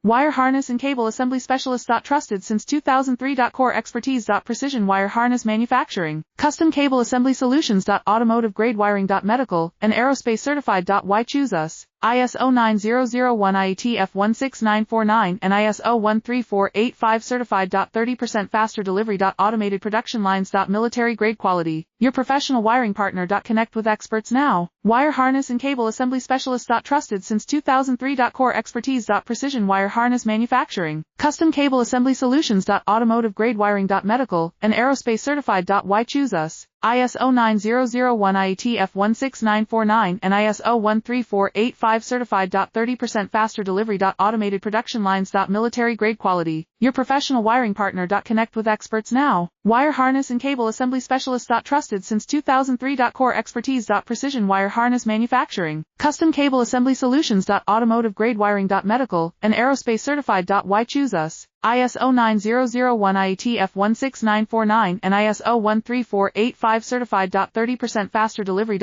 Wire harness and cable assembly specialist. Trusted since 2003. Core expertise. Precision wire harness manufacturing. Custom cable assembly solutions. Automotive grade wiring. Medical and aerospace certified. Why choose us? ISO 9001 IATF 16949 and ISO 13485 certified. 30% faster delivery. Automated production lines. Military grade quality. Your professional wiring partner. Connect with experts now. Wire harness and cable assembly specialist. Trusted since 2003. Core expertise. Precision wire harness manufacturing. Custom cable assembly solutions. Automotive grade wiring. Medical and aerospace certified. Why choose us? ISO 9001 IATF 16949 and ISO 13485 certified. 30% faster delivery. Automated production lines. Military grade quality. Your professional wiring partner. Connect with experts now. Wire harness and cable assembly specialist. Trusted since 2003. Core expertise. Precision wire harness manufacturing. Custom cable assembly solutions. Automotive grade wiring. Medical and aerospace certified. Why choose us? ISO 9001 IATF 16949 and ISO 13485 certified. 30% faster delivery.